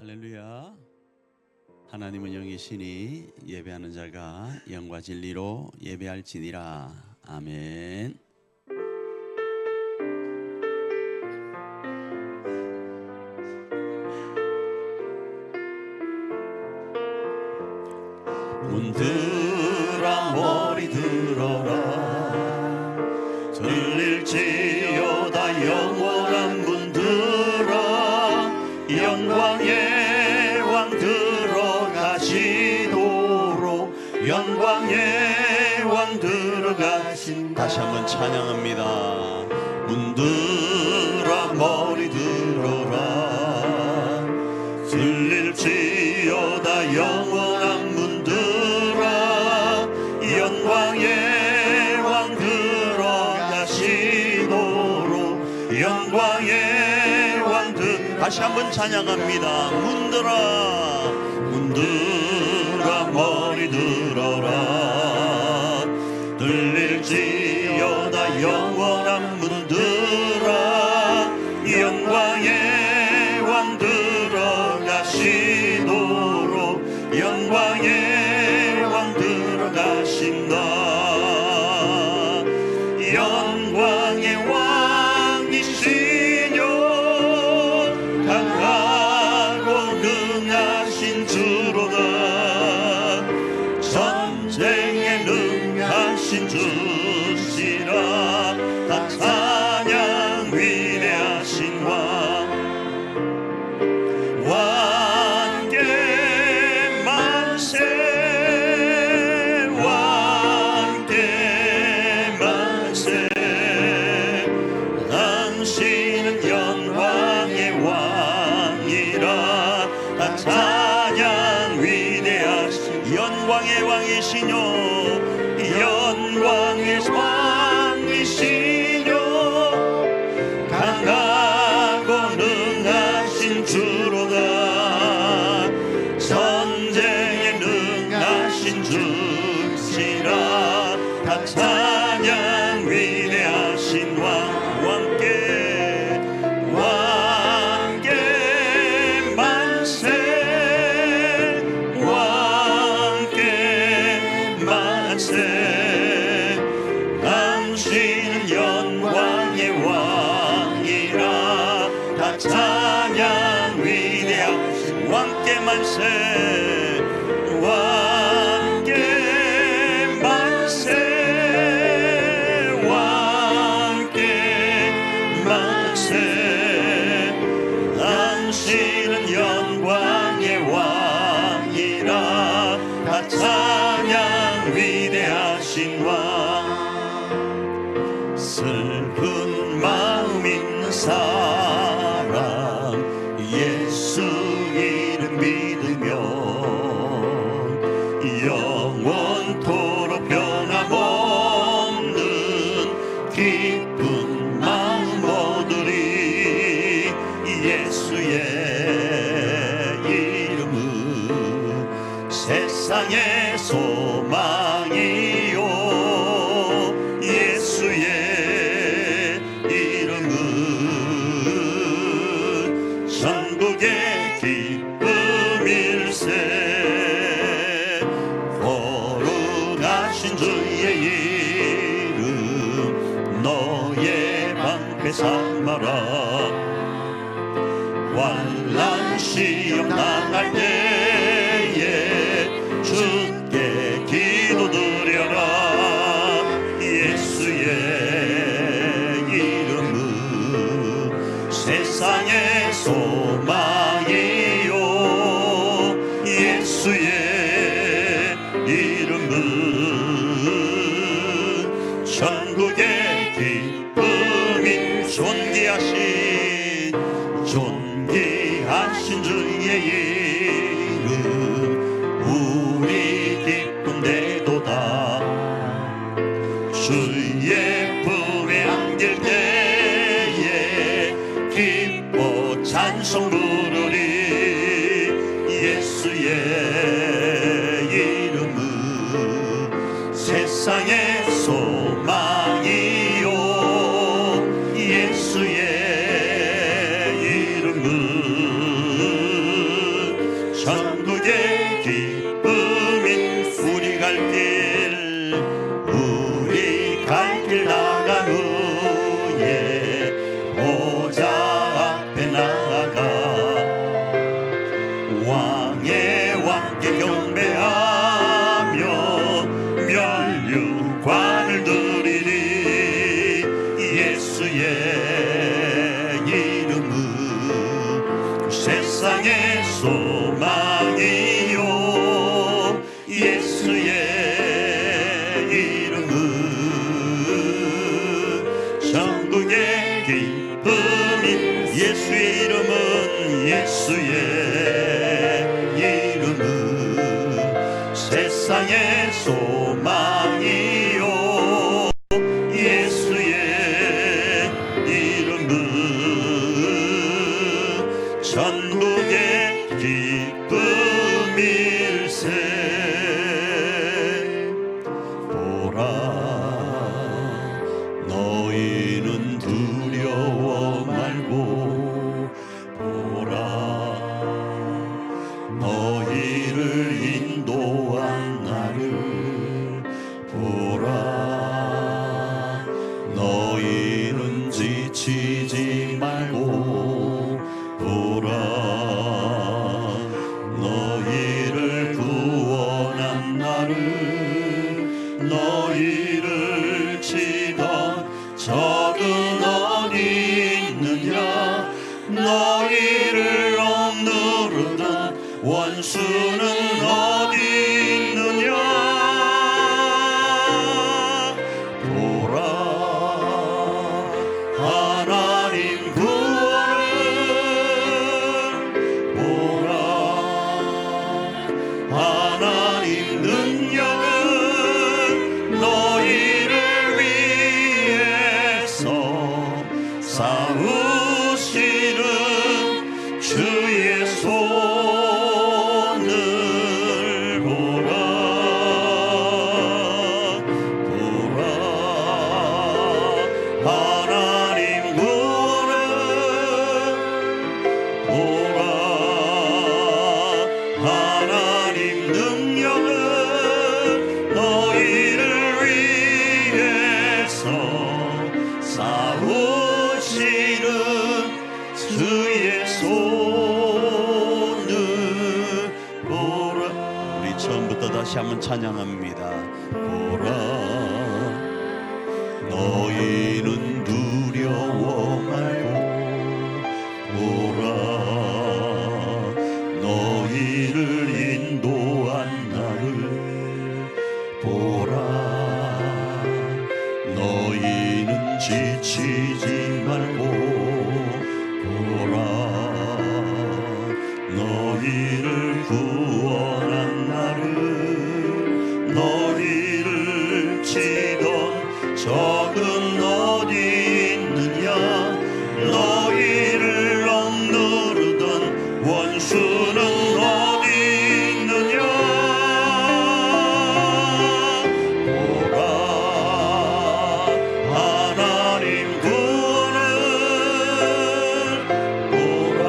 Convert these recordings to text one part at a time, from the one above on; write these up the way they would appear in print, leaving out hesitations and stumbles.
할렐루야. 하나님은 영이시니 예배하는 자가 영과 진리로 예배할지니라. 아멘. 문들아 머리 들어라, 들릴지어다 영원한 문들아, 영광의 왕 들어가시도록, 영광의 왕 들어가신. 다시 한번 찬양합니다. 문들아 머리 들어라, 들릴지어다 영원한 문들아, 영광의 왕 들어가시도록, 영광의 왕 다시 한번 찬양합니다. 문들아 문들아 머리 들어라, 들릴지어다 영원한 문들아, 영광의 왕 들어가시도록, 영광의 왕 들어가신다. 영광의 왕이시뇨, 강하고 능하신 주로다, 전쟁에 능하신 주시라. 다 찬양 위대하신 왕, 왕께 만세, 왕께 만세. 당신은 영광의 왕이라. 다 찬양 위대하신 영광의 왕이시뇨, 영광의 왕이시뇨, 강하고 능하신 주로다, 전쟁에 능하신 주시라. 다 찬양 위대하신 왕, 왕께 왕께 만세, 왕께 만세. 당신은 영광의 왕이라. 다 찬양 위대하신 왕께 만세, 왕께 만세, 왕께 만세. 당신은 영광의 왕이라. 다 찬양 위대하신 왕. 슬픈 마음 있는 사람, 예수 이름 믿으면 영원토록 변함없는 기쁜 마음 얻으리. 예수의 이름은 세상의 소망이요, 예수의 이름은 천국의 기쁨일세. 거룩하신 주의 이름 너의 방패 삼아라. 환난 시험 당할 때에 주께 기도드려라. 예수의 이름은 세상의 소망이요, 예수의 이름은 천국의 기쁨이. 존귀하신 주의 이름 우리 기쁨 되도다. 주의 품에 안길 때에 기뻐 찬송 부르리. 예수의 이름은 세상의 소망이요, 예수의 이름은 세상의 소망이요 예수의 이름은 전국의 기쁨인 예수의 이름은 예수의 이름은 세상의 소망이요 예수의 이름은 전국의 기쁨일세 보라 너희는 두려워 말고 보라 너희를 인도한 나를 보라 너희는 지치지 말고 보라 너희를 구원한 나를 너희를 치던 적은 어디 있느냐 너희를 억누르던 원수는 어디 있느냐 보라 하나님 구원을 보라 하나님 능력은 너희를 위해서 싸우시는 주의 손을 보라 보라 하나님 구원을 보라 하나님 능력은 너희를 위해서 싸우시는 주의 손을 보라 우리 처음부터 다시 한번 찬양합니다 보라 너희는 두려워 말고 보라 너희를 인도한 나를 보라 너희는 지치지 말고 보라 너희를 구원한 나를 너희를 치던 적은 어디 있느냐 너희를 억누르던 원수는 어디 있느냐 보라 하나님 구원을 보라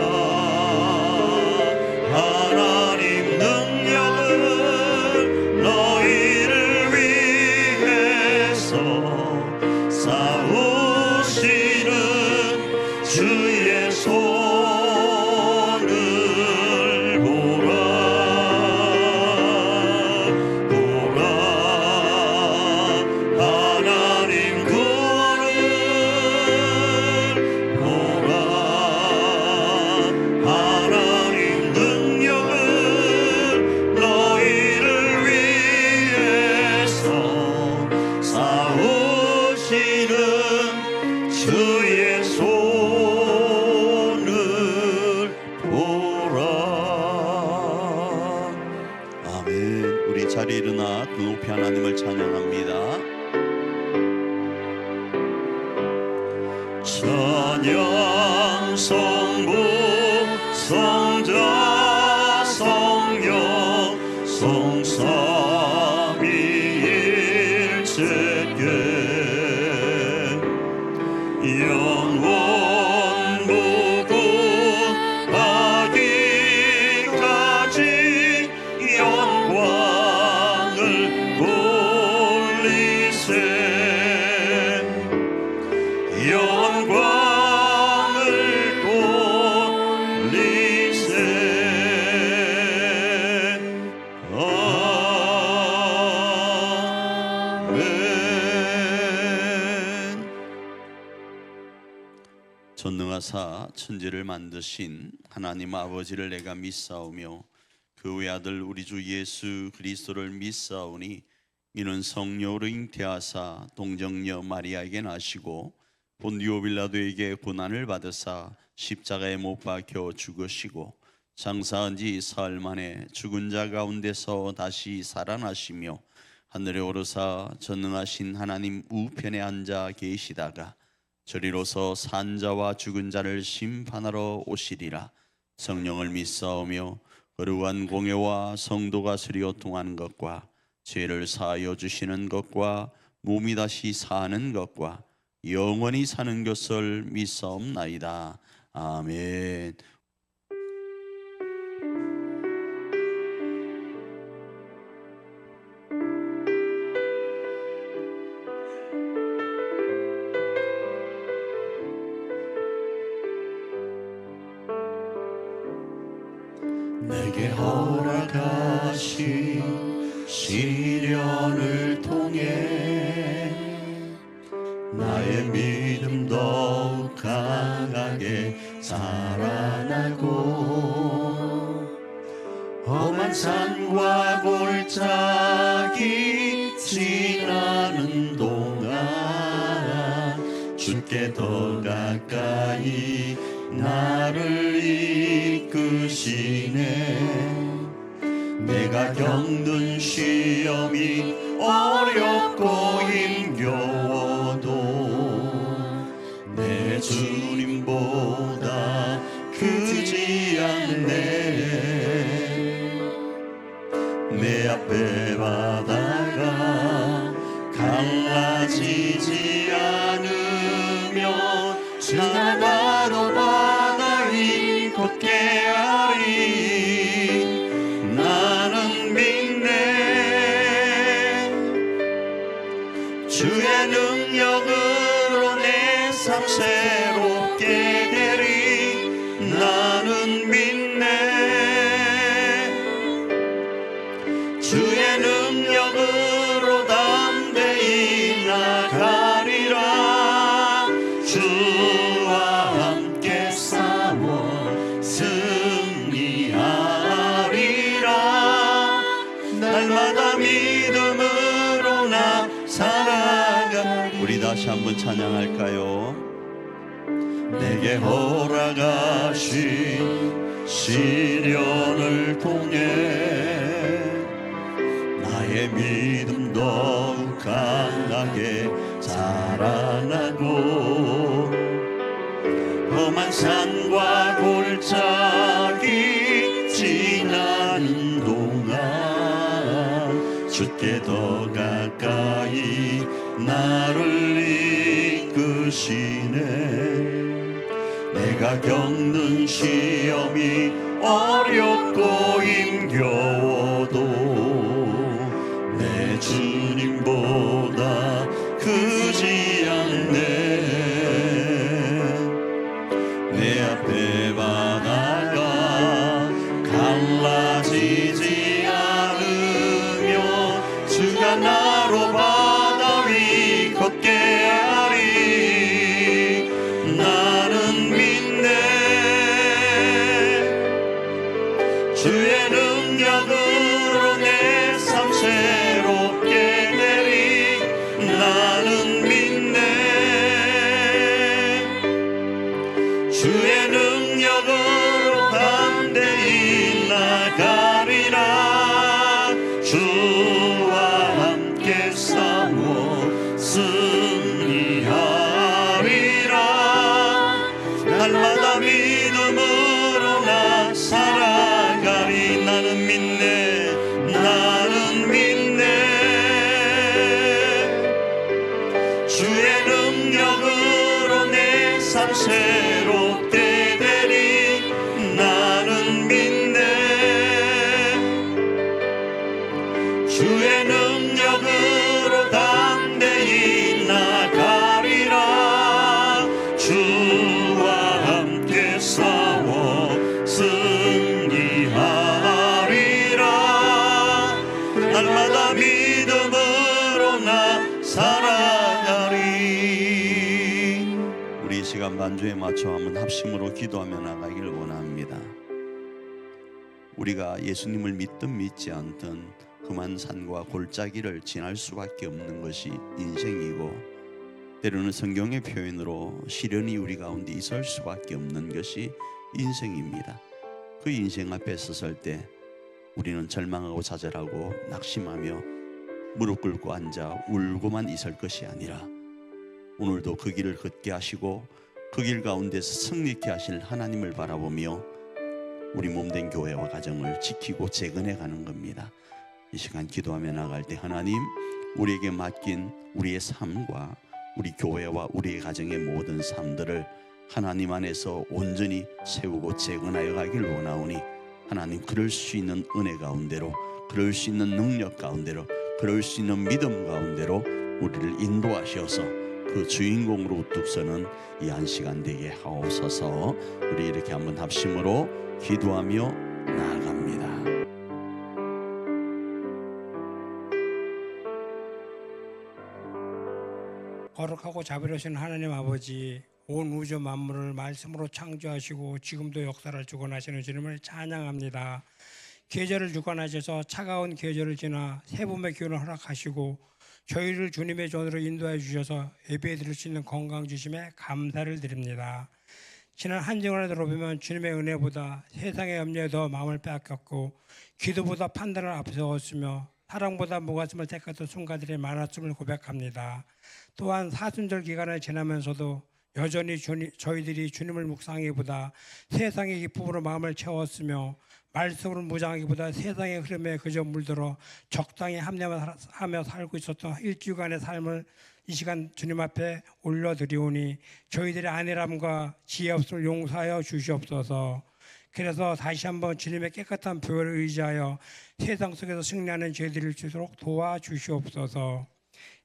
하나님 능력은 너희를 위해서 싸우시는 주의 손을 보라 보라 하나님 구원을 보라 하나님 능력은 너희를 위해서 싸우시는 주의 손을 보라 아멘 우리 자리에 일어나 그 높이 하나님을 찬양합니다 찬양 성부 성자 성령 성삼위일체께 영원 무궁하기까지 영광을 돌리세 영광을 돌리세 창조하사 천지를 만드신 하나님 아버지를 내가 믿사오며 그 외아들 우리 주 예수 그리스도를 믿사오니 이는 성령으로 잉태하사 동정녀 마리아에게 나시고 본디오 빌라도에게 고난을 받으사 십자가에 못 박혀 죽으시고 장사한 지 사흘 만에 죽은 자 가운데서 다시 살아나시며 하늘에 오르사 전능하신 하나님 우편에 앉아 계시다가 저리로서 산자와 죽은 자를 심판하러 오시리라. 성령을 믿사오며 거룩한 공예와 성도가 서로 통하는 것과 죄를 사하여 주시는 것과 몸이 다시 사는 것과 영원히 사는 것을 믿사옵나이다. 아멘. 내게 허락하신 시련을 통해 나의 믿음 더욱 강하게 자라나고 험한 산과 골짜기 지나는 동안 주께 더 가까이 나를 이끄시네. 내가 겪는 시험이 어렵고 힘겨워도 내 주님보다 크지 않네. 내 앞에 바다가 갈라지지 않으면 주가 나로 바다 위 걷게 하리. 나는 믿네. 주의 능력으로 내 삶 새롭게 되리. 나는 믿네. 주의 능력으로 담대히 나가리라. 주와 함께 싸워 승리하리라. 날마다 믿음으로 나 살아가리. 우리 다시 한번 찬양할까요? 내게 허락하신 시련을 통해 나의 믿음 더욱 강하게 자라나고 험한 산과 골짜기 지나는 동안 주께 더 가까이 나를 이끄시네. 내가 겪는 시험이 어렵고 힘겨워도 내 주님보다 크지 않네. 내 앞에 바다가 갈라지지 않으며 주가 나로 바다 위 걷게 하리. 나는 믿네. 주의 능력으로 내 삶 새롭게 되리. 나는 믿네. 주의 능력으로 담대히 나가리라. 주와 함께 싸워 승리하리라. 날마다 믿음으로 나 살아가리. 나는 믿네. 나는 믿네. 주의 능력으로 내 삶 새롭게 되리. 나는 믿네. 주의 능력으로 담대히 나가리라. 주와 함께 싸워 승리하리라. 날마다 믿음으로 나 살아가리. 우리 시간 시간 반주에 맞춰 한번 합심으로 기도하며 나가길 원합니다. 우리가 예수님을 믿든 믿지 않든 험한 산과 골짜기를 지날 수밖에 없는 것이 인생이고, 때로는 성경의 표현으로 시련이 우리 가운데 있을 수밖에 없는 것이 인생입니다. 그 인생 앞에 섰을 때 우리는 절망하고 좌절하고 낙심하며 무릎 꿇고 앉아 울고만 있을 것이 아니라, 오늘도 그 길을 걷게 하시고 그 길 가운데서 승리케 하실 하나님을 바라보며 우리 몸된 교회와 가정을 지키고 재건해 가는 겁니다. 이 시간 기도하며 나갈 때 하나님, 우리에게 맡긴 우리의 삶과 우리 교회와 우리의 가정의 모든 삶들을 하나님 안에서 온전히 세우고 재건하여 가길 원하오니, 하나님 그럴 수 있는 은혜 가운데로, 그럴 수 있는 능력 가운데로, 그럴 수 있는 믿음 가운데로 우리를 인도하셔서 그 주인공으로 우뚝 서는 이 한 시간 되게 하옵소서. 우리 이렇게 한번 합심으로 기도하며 나아갑니다. 거룩하고 자비로우신 하나님 아버지, 온 우주 만물을 말씀으로 창조하시고 지금도 역사를 주관하시는 주님을 찬양합니다. 계절을 주관하셔서 차가운 계절을 지나 새 봄의 기운을 허락하시고 저희를 주님의 전으로 인도해 주셔서 예배 드릴 수 있는 건강 주심에 감사를 드립니다. 지난 한 주간을 돌아보면 주님의 은혜보다 세상의 염려에 더 마음을 빼앗겼고, 기도보다 판단을 앞세웠으며 사랑보다 무관심을 택했던 순간들이 많았음을 고백합니다. 또한 사순절 기간을 지나면서도 여전히 저희들이 주님을 묵상하기보다 세상의 기쁨으로 마음을 채웠으며, 말씀으로 무장하기보다 세상의 흐름에 그저 물들어 적당히 합리하며 살고 있었던 일주간의 삶을 이 시간 주님 앞에 올려드리오니 저희들의 안일함과 지혜 없음을 용서하여 주시옵소서. 그래서 다시 한번 주님의 깨끗한 보혈을 의지하여 세상 속에서 승리하는 저희들을 주도록 도와주시옵소서.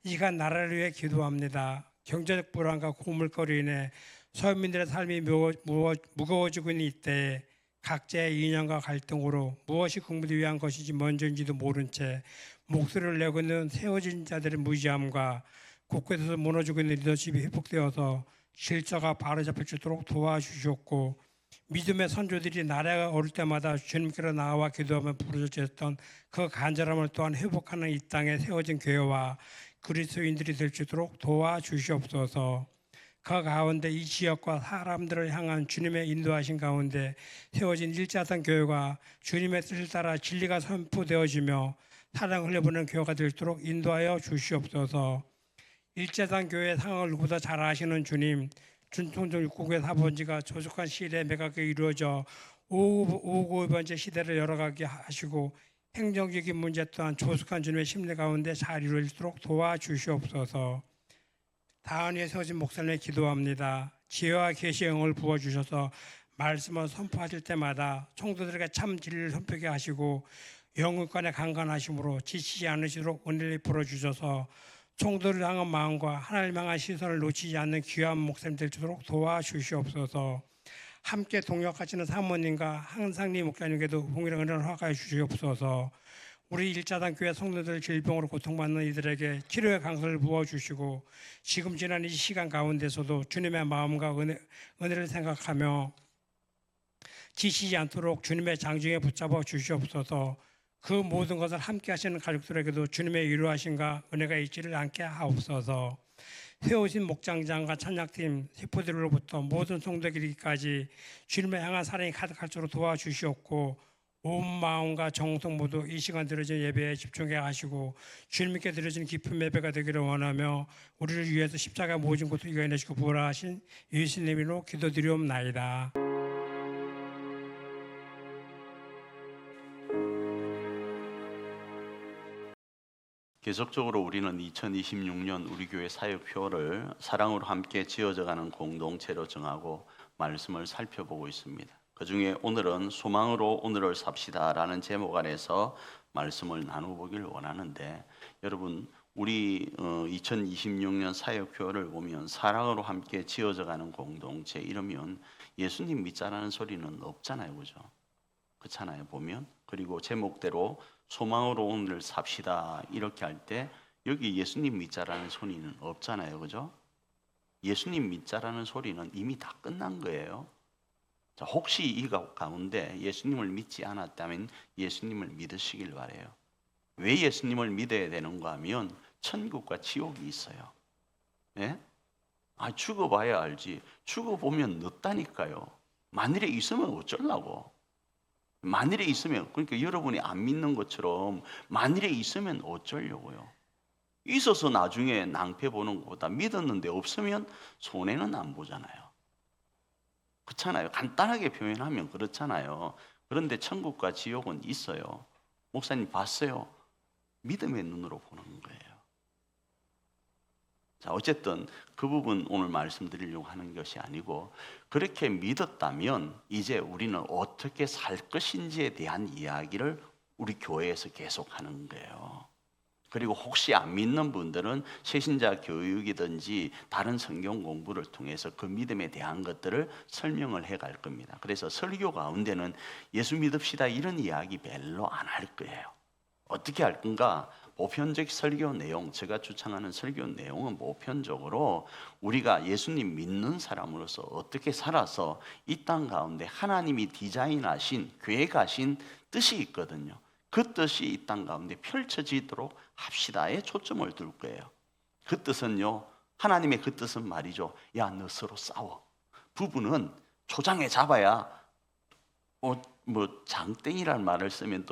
이 시간 나라를 위해 기도합니다. 경제적 불안과 고물거리로 인해 서민들의 삶이 무거워지고 있는 이때에 각자의 이념과 갈등으로 무엇이 국민을 위한 것인지 먼저인지도 모른 채 목소리를 내고 있는 세워진 자들의 무지함과 곳곳에서 무너지고 있는 리더십이 회복되어서 질서가 바로잡힐 수 있도록 도와주셨고, 믿음의 선조들이 나라가 어릴 때마다 주님께로 나와 기도하며 부르짖었던 그 간절함을 또한 회복하는 이 땅에 세워진 교회와 그리스도인들이 될 수 있도록 도와주시옵소서. 그 가운데 이 지역과 사람들을 향한 주님의 인도하신 가운데 세워진 일자산 교회가 주님의 뜻을 따라 진리가 선포되어지며 사랑을 흘려보는 교회가 되도록 인도하여 주시옵소서. 일자산 교회의 상황을 누구보다 잘 아시는 주님, 준통정 육국의 사번지가 조속한 시일에 매각이 이루어져 5번째 시대를 열어가게 하시고, 행정적인 문제 또한 조속한 주님의 심리 가운데 잘 이루어지도록 도와주시옵소서. 다은위에 세워진 목사님에 기도합니다. 지혜와 계시의 영을 부어주셔서 말씀을 선포하실 때마다 성도들에게 참 진리를 선포하게 하시고, 영육간에 강건하심으로 지치지 않으시도록 은혜를 풀어주셔서 성도를 향한 마음과 하나님 향한 시선을 놓치지 않는 귀한 목사님 될 수 있도록 도와주시옵소서. 함께 동역하시는 사모님과 항상님 목사님께도 공의를 은혜를 허락하여 주시옵소서. 우리 일자단 교회 성도들 질병으로 고통받는 이들에게 치료의 강서를 부어주시고, 지금 지난 이 시간 가운데서도 주님의 마음과 은혜를 생각하며 지치지 않도록 주님의 장중에 붙잡아 주시옵소서. 그 모든 것을 함께 하시는 가족들에게도 주님의 위로하심과 은혜가 있지를 않게 하옵소서. 세우신 목장장과 찬양팀 세포들로부터 모든 성도들까지 주님을 향한 사랑이 가득할수록 도와주시옵고, 온 마음과 정성 모두 이 시간 드려진 예배에 집중해 하시고 주님께 드려진 깊은 예배가 되기를 원하며, 우리를 위해서 십자가 모진 곳을 이겨내시고 부활하신 예수님 이름으로 기도드리옵나이다. 계속적으로 우리는 2026년 우리 교회 사역표를 사랑으로 함께 지어져가는 공동체로 정하고 말씀을 살펴보고 있습니다. 그 중에 오늘은 소망으로 오늘을 삽시다라는 제목 아래서 말씀을 나눠보길 원하는데, 여러분 우리 2026년 사역표를 보면 사랑으로 함께 지어져가는 공동체 이러면 예수님 믿자라는 소리는 없잖아요, 그죠? 그렇잖아요, 보면. 그리고 제목대로 소망으로 오늘을 삽시다 이렇게 할 때 여기 예수님 믿자라는 소리는 없잖아요, 그죠? 예수님 믿자라는 소리는 이미 다 끝난 거예요. 자, 혹시 이 가운데 예수님을 믿지 않았다면 예수님을 믿으시길 바래요. 왜 예수님을 믿어야 되는가 하면 천국과 지옥이 있어요. 네? 죽어봐야 알지. 죽어보면 늦다니까요. 만일에 있으면 어쩌려고. 만일에 있으면, 그러니까 여러분이 안 믿는 것처럼 만일에 있으면 어쩌려고요. 있어서 나중에 낭패 보는 것보다 믿었는데 없으면 손해는 안 보잖아요. 그렇잖아요. 간단하게 표현하면 그렇잖아요. 그런데 천국과 지옥은 있어요. 목사님 봤어요? 믿음의 눈으로 보는 거예요. 자, 어쨌든 그 부분 오늘 말씀드리려고 하는 것이 아니고, 그렇게 믿었다면 이제 우리는 어떻게 살 것인지에 대한 이야기를 우리 교회에서 계속하는 거예요. 그리고 혹시 안 믿는 분들은 새신자 교육이든지 다른 성경 공부를 통해서 그 믿음에 대한 것들을 설명을 해갈 겁니다. 그래서 설교 가운데는 예수 믿읍시다 이런 이야기 별로 안 할 거예요. 어떻게 할 건가? 보편적 설교 내용, 제가 주창하는 설교 내용은 보편적으로 우리가 예수님 믿는 사람으로서 어떻게 살아서 이 땅 가운데 하나님이 디자인하신, 계획하신 뜻이 있거든요. 그 뜻이 이 땅 가운데 펼쳐지도록 합시다에 초점을 둘 거예요. 그 뜻은요, 하나님의 그 뜻은 말이죠. 야, 너 서로 싸워. 부부는 초장에 잡아야 장땡이라는 말을 쓰면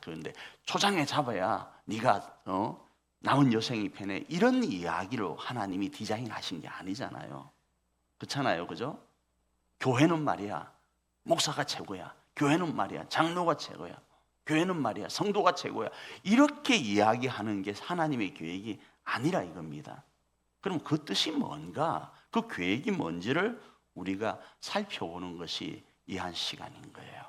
그런데 초장에 잡아야 네가 남은 여생이 편해. 이런 이야기로 하나님이 디자인하신 게 아니잖아요. 그렇잖아요, 그죠? 교회는 말이야 목사가 최고야. 교회는 말이야 장로가 최고야. 교회는 말이야 성도가 최고야. 이렇게 이야기하는 게 하나님의 계획이 아니라 이겁니다. 그럼 그 뜻이 뭔가, 그 계획이 뭔지를 우리가 살펴보는 것이 이 한 시간인 거예요.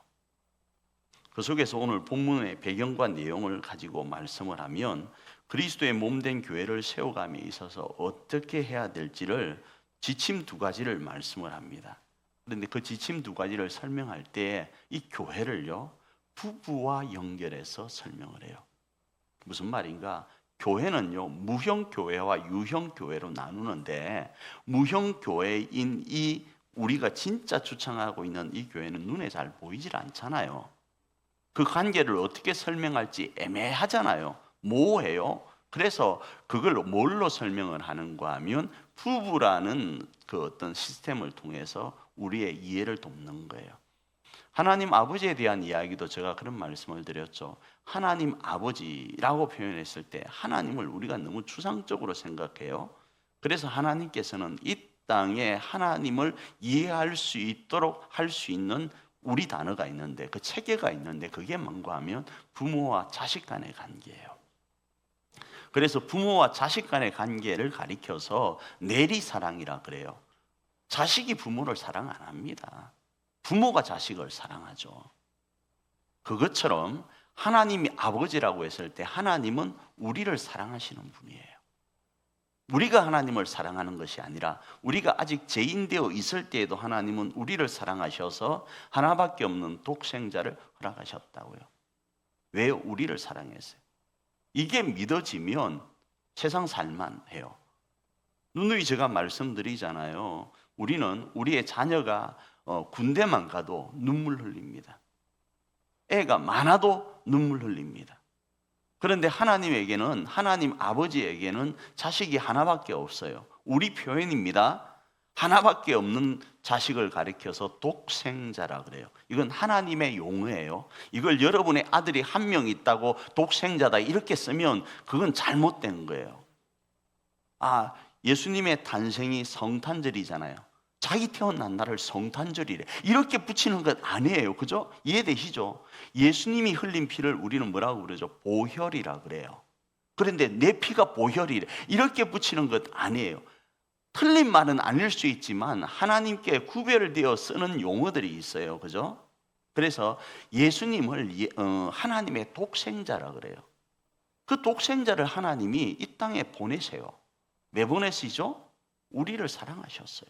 그 속에서 오늘 본문의 배경과 내용을 가지고 말씀을 하면 그리스도의 몸된 교회를 세워감에 있어서 어떻게 해야 될지를 지침 2가지를 말씀을 합니다. 그런데 그 지침 2가지를 설명할 때 이 교회를요, 부부와 연결해서 설명을 해요. 무슨 말인가? 교회는요, 무형 교회와 유형 교회로 나누는데, 무형 교회인 이 우리가 진짜 주창하고 있는 이 교회는 눈에 잘 보이질 않잖아요. 그 관계를 어떻게 설명할지 애매하잖아요. 모호해요. 그래서 그걸 뭘로 설명을 하는가 하면 부부라는 그 어떤 시스템을 통해서 우리의 이해를 돕는 거예요. 하나님 아버지에 대한 이야기도 제가 그런 말씀을 드렸죠. 하나님 아버지라고 표현했을 때 하나님을 우리가 너무 추상적으로 생각해요. 그래서 하나님께서는 이 땅에 하나님을 이해할 수 있도록 할 수 있는 우리 단어가 있는데, 그 체계가 있는데, 그게 뭔가 하면 부모와 자식 간의 관계예요. 그래서 부모와 자식 간의 관계를 가리켜서 내리사랑이라 그래요. 자식이 부모를 사랑 안 합니다. 부모가 자식을 사랑하죠. 그것처럼 하나님이 아버지라고 했을 때 하나님은 우리를 사랑하시는 분이에요. 우리가 하나님을 사랑하는 것이 아니라 우리가 아직 죄인되어 있을 때에도 하나님은 우리를 사랑하셔서 하나밖에 없는 독생자를 허락하셨다고요. 왜 우리를 사랑했어요? 이게 믿어지면 세상 살만해요. 누누이 제가 말씀드리잖아요. 우리는 우리의 자녀가 군대만 가도 눈물 흘립니다. 애가 많아도 눈물 흘립니다. 그런데 하나님에게는, 하나님 아버지에게는 자식이 하나밖에 없어요. 우리 표현입니다. 하나밖에 없는 자식을 가리켜서 독생자라 그래요. 이건 하나님의 용어예요. 이걸 여러분의 아들이 한 명 있다고 독생자다 이렇게 쓰면 그건 잘못된 거예요. 예수님의 탄생이 성탄절이잖아요. 자기 태어난 날을 성탄절이래 이렇게 붙이는 것 아니에요. 그죠? 이해되시죠? 예수님이 흘린 피를 우리는 뭐라고 그러죠? 보혈이라 그래요. 그런데 내 피가 보혈이래 이렇게 붙이는 것 아니에요. 틀린 말은 아닐 수 있지만 하나님께 구별되어 쓰는 용어들이 있어요. 그죠? 그래서 예수님을 하나님의 독생자라 그래요. 그 독생자를 하나님이 이 땅에 보내세요. 왜 보내시죠? 우리를 사랑하셨어요.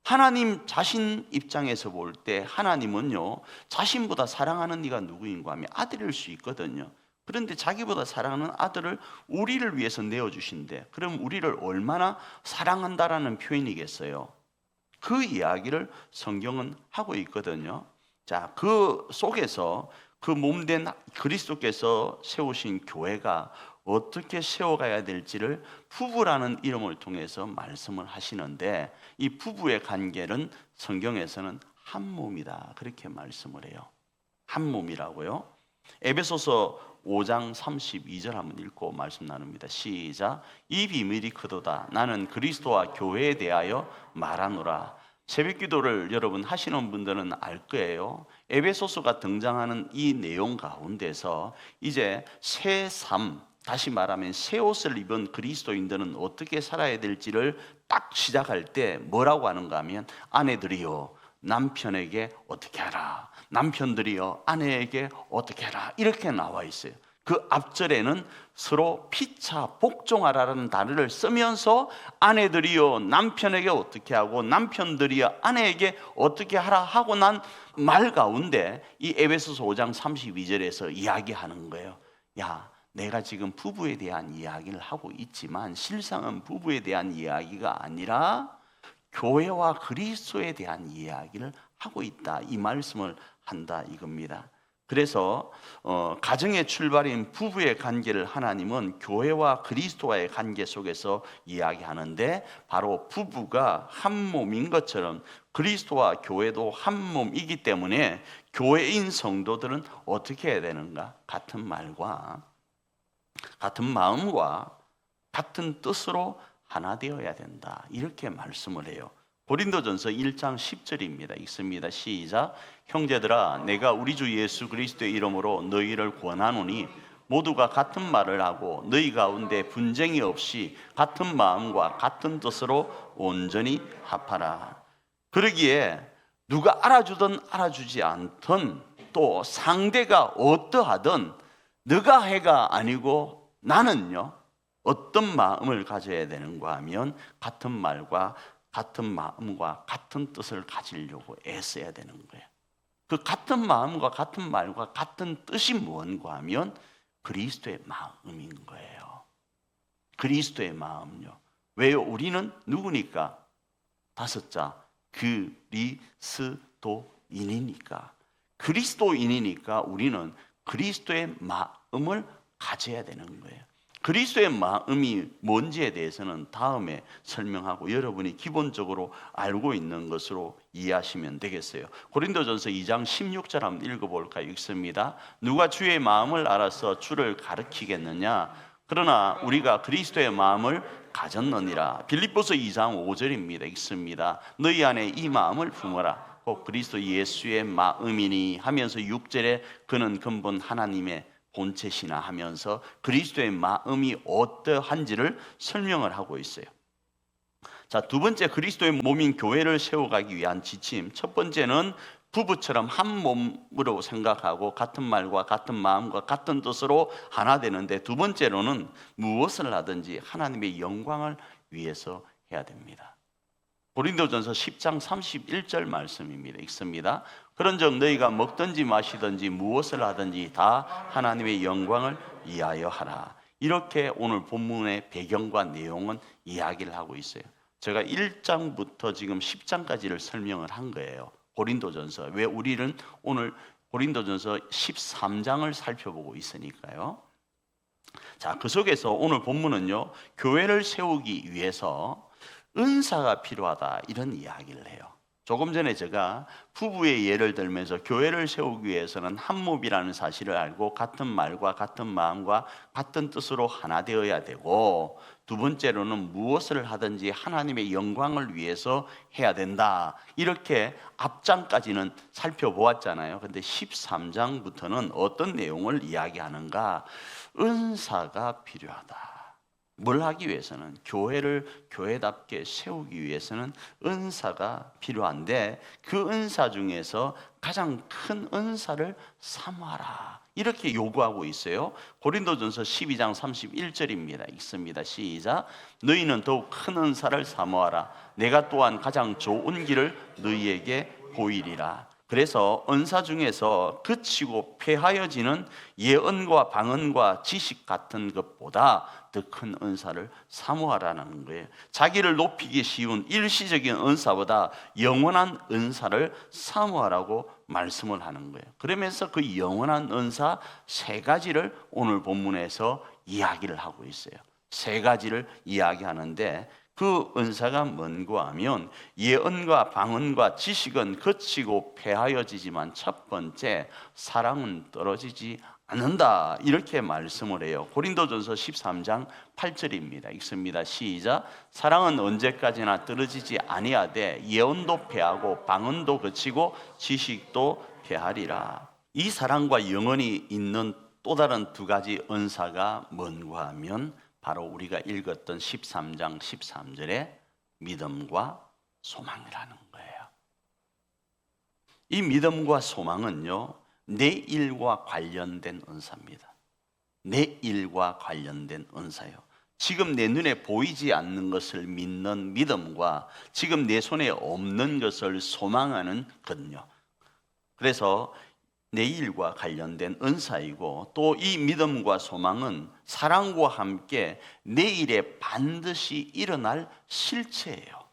하나님 자신 입장에서 볼 때 하나님은요, 자신보다 사랑하는 네가 누구인가 하면 아들일 수 있거든요. 그런데 자기보다 사랑하는 아들을 우리를 위해서 내어주신대. 그럼 우리를 얼마나 사랑한다라는 표현이겠어요? 그 이야기를 성경은 하고 있거든요. 자, 그 속에서 그 몸된 그리스도께서 세우신 교회가 어떻게 세워가야 될지를 부부라는 이름을 통해서 말씀을 하시는데, 이 부부의 관계는 성경에서는 한 몸이다, 그렇게 말씀을 해요. 한 몸이라고요. 에베소서 5장 32절 한번 읽고 말씀 나눕니다. 시작. 이 비밀이 크도다. 나는 그리스도와 교회에 대하여 말하노라. 새벽 기도를 여러분 하시는 분들은 알 거예요. 에베소서가 등장하는 이 내용 가운데서 이제 새 삶, 다시 말하면 새 옷을 입은 그리스도인들은 어떻게 살아야 될지를 딱 시작할 때 뭐라고 하는가 하면, 아내들이요 남편에게 어떻게 하라, 남편들이요 아내에게 어떻게 하라, 이렇게 나와 있어요. 그 앞절에는 서로 피차 복종하라는 단어를 쓰면서 아내들이요 남편에게 어떻게 하고 남편들이요 아내에게 어떻게 하라 하고 난 말 가운데 이 에베소서 5장 32절에서 이야기하는 거예요. 야, 내가 지금 부부에 대한 이야기를 하고 있지만 실상은 부부에 대한 이야기가 아니라 교회와 그리스도에 대한 이야기를 하고 있다, 이 말씀을 한다 이겁니다. 그래서 가정의 출발인 부부의 관계를 하나님은 교회와 그리스도와의 관계 속에서 이야기하는데, 바로 부부가 한 몸인 것처럼 그리스도와 교회도 한 몸이기 때문에 교회인 성도들은 어떻게 해야 되는가? 같은 말과 같은 마음과 같은 뜻으로 하나 되어야 된다, 이렇게 말씀을 해요. 고린도전서 1장 10절입니다. 읽습니다. 시작. 형제들아, 내가 우리 주 예수 그리스도의 이름으로 너희를 권하노니 모두가 같은 말을 하고 너희 가운데 분쟁이 없이 같은 마음과 같은 뜻으로 온전히 합하라. 그러기에 누가 알아주든 알아주지 않든 또 상대가 어떠하든 너가 해가 아니고 나는요 어떤 마음을 가져야 되는가 하면 같은 말과 같은 마음과 같은 뜻을 가지려고 애써야 되는 거예요. 그 같은 마음과 같은 말과 같은 뜻이 무언가 하면 그리스도의 마음인 거예요. 그리스도의 마음요. 왜요? 우리는 누구니까? 다섯 자, 그리스도인이니까. 그리스도인이니까 우리는 그리스도의 마음을 가져야 되는 거예요. 그리스도의 마음이 뭔지에 대해서는 다음에 설명하고 여러분이 기본적으로 알고 있는 것으로 이해하시면 되겠어요. 고린도전서 2장 16절 한번 읽어볼까요? 읽습니다. 누가 주의 마음을 알아서 주를 가르치겠느냐? 그러나 우리가 그리스도의 마음을 가졌느니라. 빌립보서 2장 5절입니다. 읽습니다. 너희 안에 이 마음을 품어라. 곧 그리스도 예수의 마음이니 하면서 6절에 그는 근본 하나님의 본체시나 하면서 그리스도의 마음이 어떠한지를 설명을 하고 있어요. 자, 두 번째, 그리스도의 몸인 교회를 세워가기 위한 지침. 첫 번째는 부부처럼 한 몸으로 생각하고 같은 말과 같은 마음과 같은 뜻으로 하나 되는데, 두 번째로는 무엇을 하든지 하나님의 영광을 위해서 해야 됩니다. 고린도전서 10장 31절 말씀입니다. 읽습니다. 그런즉 너희가 먹든지 마시든지 무엇을 하든지 다 하나님의 영광을 위하여 하라. 이렇게 오늘 본문의 배경과 내용은 이야기를 하고 있어요. 제가 1장부터 지금 10장까지를 설명을 한 거예요. 고린도전서. 왜 우리는 오늘 고린도전서 13장을 살펴보고 있으니까요. 자, 그 속에서 오늘 본문은요, 교회를 세우기 위해서 은사가 필요하다, 이런 이야기를 해요. 조금 전에 제가 부부의 예를 들면서 교회를 세우기 위해서는 한 몸이라는 사실을 알고 같은 말과 같은 마음과 같은 뜻으로 하나 되어야 되고, 두 번째로는 무엇을 하든지 하나님의 영광을 위해서 해야 된다, 이렇게 앞장까지는 살펴보았잖아요. 근데 13장부터는 어떤 내용을 이야기하는가? 은사가 필요하다. 뭘 하기 위해서는, 교회를 교회답게 세우기 위해서는 은사가 필요한데, 그 은사 중에서 가장 큰 은사를 사모하라, 이렇게 요구하고 있어요. 고린도전서 12장 31절입니다. 읽습니다. 시작. 너희는 더욱 큰 은사를 사모하라. 내가 또한 가장 좋은 길을 너희에게 보이리라. 그래서 은사 중에서 그치고 폐하여지는 예언과 방언과 지식 같은 것보다 더 큰 은사를 사모하라는 거예요. 자기를 높이기 쉬운 일시적인 은사보다 영원한 은사를 사모하라고 말씀을 하는 거예요. 그러면서 그 영원한 은사 세 가지를 오늘 본문에서 이야기를 하고 있어요. 세 가지를 이야기하는데 그 은사가 뭔가 하면 예언과 방언과 지식은 거치고 폐하여지지만 첫 번째 사랑은 떨어지지 않는다, 이렇게 말씀을 해요. 고린도전서 13장 8절입니다. 읽습니다. 시작. 사랑은 언제까지나 떨어지지 아니하되 예언도 폐하고 방언도 거치고 지식도 폐하리라. 이 사랑과 영원히 있는 또 다른 두 가지 은사가 뭔가 하면 바로 우리가 읽었던 13장 13절의 믿음과 소망이라는 거예요. 이 믿음과 소망은요, 내 일과 관련된 은사입니다. 내 일과 관련된 은사요. 지금 내 눈에 보이지 않는 것을 믿는 믿음과 지금 내 손에 없는 것을 소망하는 것요. 그래서 내 일과 관련된 은사이고, 또 이 믿음과 소망은 사랑과 함께 내일에 반드시 일어날 실체예요.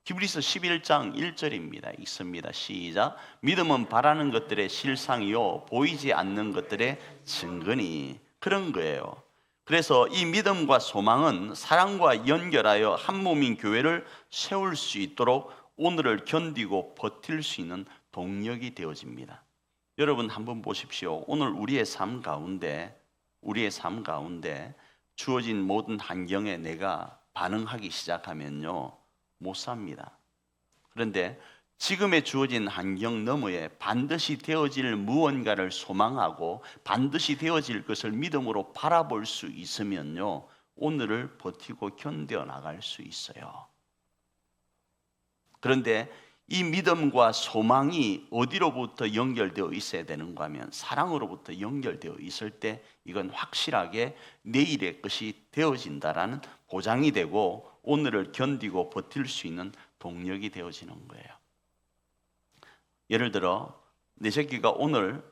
히브리서 11장 1절입니다. 읽습니다. 시작. 믿음은 바라는 것들의 실상이요 보이지 않는 것들의 증거니. 그런 거예요. 그래서 이 믿음과 소망은 사랑과 연결하여 한 몸인 교회를 세울 수 있도록 오늘을 견디고 버틸 수 있는 동력이 되어집니다. 여러분 한번 보십시오. 오늘 우리의 삶 가운데 주어진 모든 환경에 내가 반응하기 시작하면요, 못 삽니다. 그런데 지금의 주어진 환경 너머에 반드시 되어질 무언가를 소망하고 반드시 되어질 것을 믿음으로 바라볼 수 있으면요, 오늘을 버티고 견뎌 나갈 수 있어요. 그런데 이 믿음과 소망이 어디로부터 연결되어 있어야 되는가 하면 사랑으로부터 연결되어 있을 때 이건 확실하게 내일의 것이 되어진다라는 보장이 되고 오늘을 견디고 버틸 수 있는 동력이 되어지는 거예요. 예를 들어 내 새끼가 오늘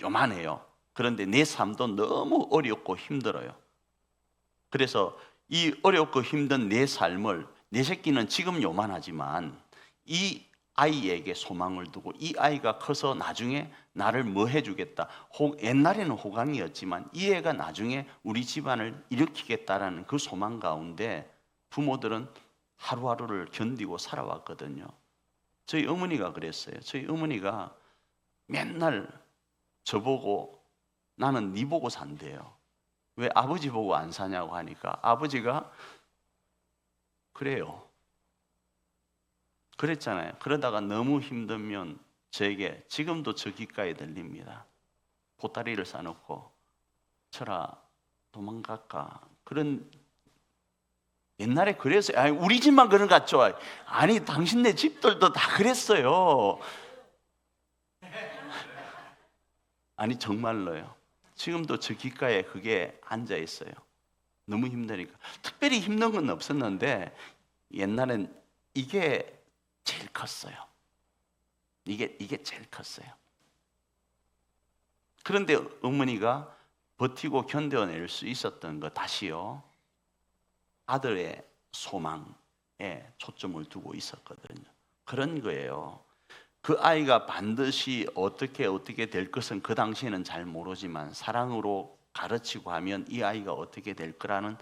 요만해요. 그런데 내 삶도 너무 어렵고 힘들어요. 그래서 이 어렵고 힘든 내 삶을, 내 새끼는 지금 요만하지만 이 아이에게 소망을 두고 이 아이가 커서 나중에 나를 뭐 해주겠다, 옛날에는 호강이었지만 이 애가 나중에 우리 집안을 일으키겠다라는 그 소망 가운데 부모들은 하루하루를 견디고 살아왔거든요. 저희 어머니가 그랬어요. 저희 어머니가 맨날 저보고 나는 네 보고 산대요. 왜 아버지 보고 안 사냐고 하니까 아버지가 그래요. 그랬잖아요. 그러다가 너무 힘들면 저에게 지금도 저 귓가에 들립니다. 보따리를 싸놓고 철아 도망갈까? 그런, 옛날에 그랬어요. 아니, 우리 집만 그런 것 같죠? 아니 당신네 집들도 다 그랬어요. 아니 정말로요. 지금도 저 귓가에 그게 앉아 있어요. 너무 힘드니까. 특별히 힘든 건 없었는데 옛날엔 이게 제일 컸어요. 이게 제일 컸어요. 그런데 어머니가 버티고 견뎌낼 수 있었던 거 다시요, 아들의 소망에 초점을 두고 있었거든요. 그런 거예요. 그 아이가 반드시 어떻게 될 것은 그 당시에는 잘 모르지만 사랑으로 가르치고 하면 이 아이가 어떻게 될 거라는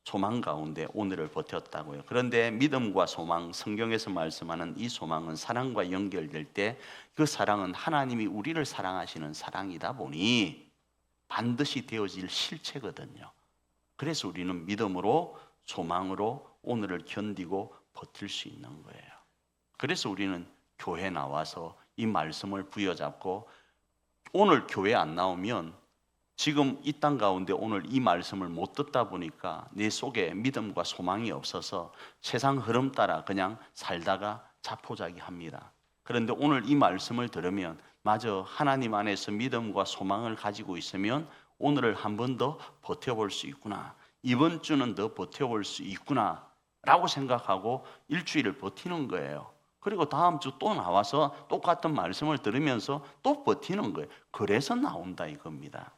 소망 가운데 오늘을 버텼다고요. 그런데 믿음과 소망, 성경에서 말씀하는 이 소망은 사랑과 연결될 때 그 사랑은 하나님이 우리를 사랑하시는 사랑이다 보니 반드시 되어질 실체거든요. 그래서 우리는 믿음으로 소망으로 오늘을 견디고 버틸 수 있는 거예요. 그래서 우리는 교회 나와서 이 말씀을 부여잡고, 오늘 교회 안 나오면 지금 이 땅 가운데 오늘 이 말씀을 못 듣다 보니까 내 속에 믿음과 소망이 없어서 세상 흐름 따라 그냥 살다가 자포자기합니다. 그런데 오늘 이 말씀을 들으면 마저 하나님 안에서 믿음과 소망을 가지고 있으면 오늘을 한 번 더 버텨볼 수 있구나, 이번 주는 더 버텨볼 수 있구나 라고 생각하고 일주일을 버티는 거예요. 그리고 다음 주 또 나와서 똑같은 말씀을 들으면서 또 버티는 거예요. 그래서 나온다 이겁니다.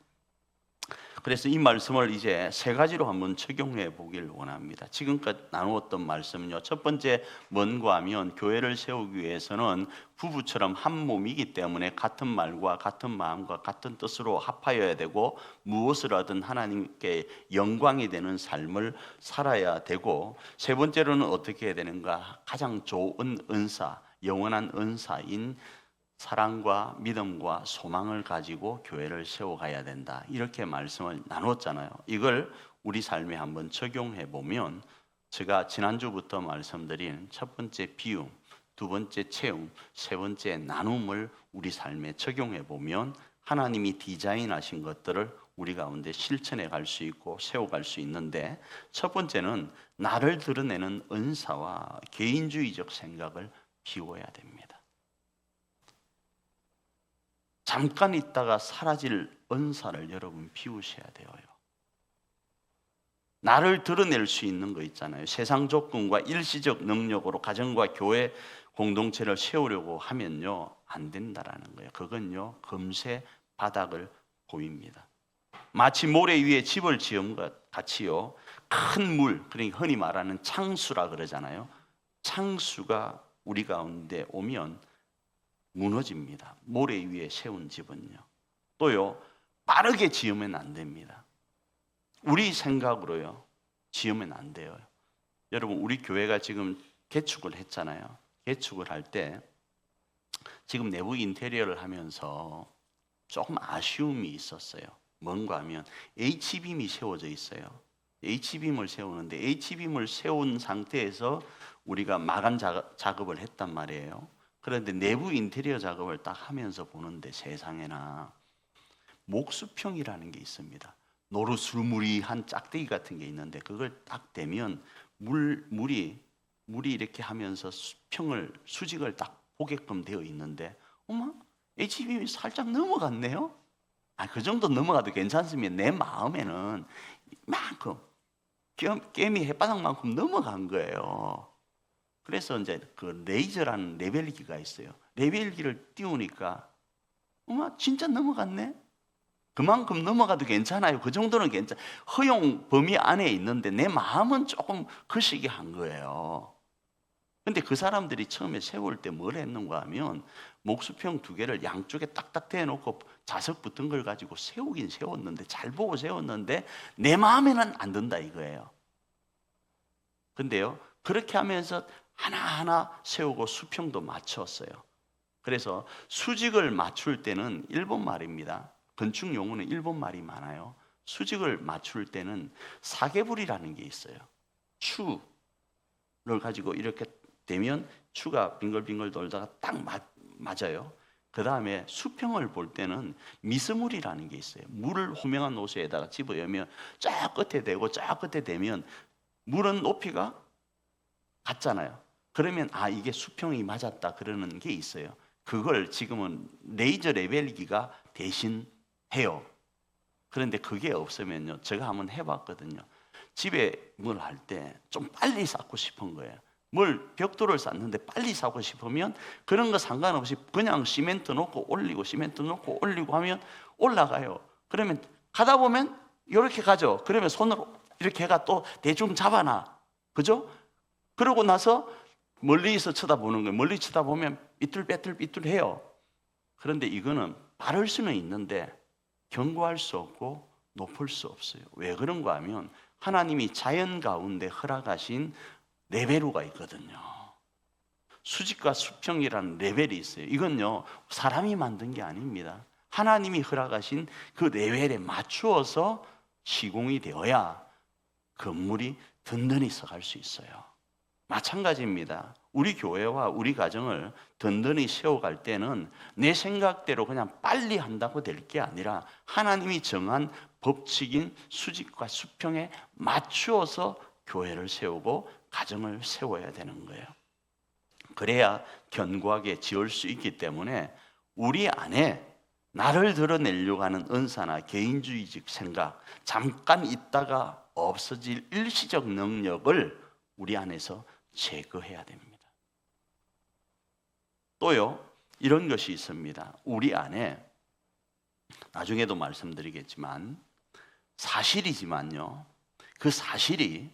그래서 이 말씀을 이제 세 가지로 한번 적용해 보길 원합니다. 지금까지 나누었던 말씀은요. 첫 번째 뭔가 하면 교회를 세우기 위해서는 부부처럼 한 몸이기 때문에 같은 말과 같은 마음과 같은 뜻으로 합하여야 되고 무엇을 하든 하나님께 영광이 되는 삶을 살아야 되고, 세 번째로는 어떻게 해야 되는가? 가장 좋은 은사, 영원한 은사인 사랑과 믿음과 소망을 가지고 교회를 세워가야 된다. 이렇게 말씀을 나눴잖아요. 이걸 우리 삶에 한번 적용해 보면, 제가 지난주부터 말씀드린 첫 번째 비움, 두 번째 채움, 세 번째 나눔을 우리 삶에 적용해 보면 하나님이 디자인하신 것들을 우리 가운데 실천해 갈 수 있고 세워갈 수 있는데, 첫 번째는 나를 드러내는 은사와 개인주의적 생각을 비워야 됩니다. 잠깐 있다가 사라질 은사를 여러분 비우셔야 돼요. 나를 드러낼 수 있는 거 있잖아요. 세상 조건과 일시적 능력으로 가정과 교회 공동체를 세우려고 하면요, 안 된다라는 거예요. 그건요, 금세 바닥을 보입니다. 마치 모래 위에 집을 지은 것 같이요, 큰 물, 그러니까 흔히 말하는 창수라 그러잖아요. 창수가 우리 가운데 오면 무너집니다. 모래 위에 세운 집은요. 또요, 빠르게 지으면 안 됩니다. 우리 생각으로요, 지으면 안 돼요. 여러분, 우리 교회가 지금 개축을 했잖아요. 개축을 할 때 지금 내부 인테리어를 하면서 조금 아쉬움이 있었어요. 뭔가 하면 H빔이 세워져 있어요. H빔을 세우는데 H빔을 세운 상태에서 우리가 마감 작업을 했단 말이에요. 그런데 내부 인테리어 작업을 딱 하면서 보는데 세상에나 목수평이라는 게 있습니다. 노르스무리한 짝대기 같은 게 있는데 그걸 딱 대면 물이 이렇게 하면서 수직을 딱 보게끔 되어 있는데, 어머, HBM이 살짝 넘어갔네요. 그 정도 넘어가도 괜찮으면 내 마음에는 이만큼 깨미 햇바닥만큼 넘어간 거예요. 그래서 이제 그 레이저라는 레벨기가 있어요. 레벨기를 띄우니까 어머, 진짜 넘어갔네. 그만큼 넘어가도 괜찮아요. 그 정도는 괜찮아. 허용 범위 안에 있는데 내 마음은 조금 거시기 한 거예요. 근데 그 사람들이 처음에 세울 때 뭘 했는가 하면 목수평 두 개를 양쪽에 딱딱 대놓고 자석 붙은 걸 가지고 세우긴 세웠는데, 잘 보고 세웠는데 내 마음에는 안 든다 이거예요. 근데요, 그렇게 하면서 하나하나 세우고 수평도 맞췄어요. 그래서 수직을 맞출 때는 일본 말입니다. 건축 용어는 일본 말이 많아요. 수직을 맞출 때는 사계불이라는 게 있어요. 추를 가지고 이렇게 되면 추가 빙글빙글 돌다가 딱 맞아요. 그 다음에 수평을 볼 때는 미스물이라는 게 있어요. 물을 호명한 옷에다가 집어여면 쫙 끝에 대고 쫙 끝에 대면 물은 높이가 같잖아요. 그러면 이게 수평이 맞았다 그러는 게 있어요. 그걸 지금은 레이저 레벨기가 대신 해요. 그런데 그게 없으면요, 제가 한번 해봤거든요. 집에 뭘 할 때 좀 빨리 쌓고 싶은 거예요. 벽돌을 쌓는데 빨리 쌓고 싶으면 그런 거 상관없이 그냥 시멘트 놓고 올리고 시멘트 놓고 올리고 하면 올라가요. 그러면 가다 보면 이렇게 가죠. 그러면 손으로 이렇게 해가 또 대충 잡아놔. 그죠? 그러고 나서 멀리서 쳐다보는 거예요. 멀리 쳐다보면 삐뚤빼뚤해요. 그런데 이거는 바를 수는 있는데 견고할 수 없고 높을 수 없어요. 왜 그런가 하면 하나님이 자연 가운데 허락하신 레벨로가 있거든요. 수직과 수평이라는 레벨이 있어요. 이건요, 사람이 만든 게 아닙니다. 하나님이 허락하신 그 레벨에 맞추어서 시공이 되어야 건물이 든든히 서갈 수 있어요. 마찬가지입니다. 우리 교회와 우리 가정을 든든히 세워갈 때는 내 생각대로 그냥 빨리 한다고 될 게 아니라 하나님이 정한 법칙인 수직과 수평에 맞추어서 교회를 세우고 가정을 세워야 되는 거예요. 그래야 견고하게 지을 수 있기 때문에 우리 안에 나를 드러내려고 하는 은사나 개인주의적 생각, 잠깐 있다가 없어질 일시적 능력을 우리 안에서 제거해야 됩니다. 또요, 이런 것이 있습니다. 우리 안에 나중에도 말씀드리겠지만 사실이지만요, 그 사실이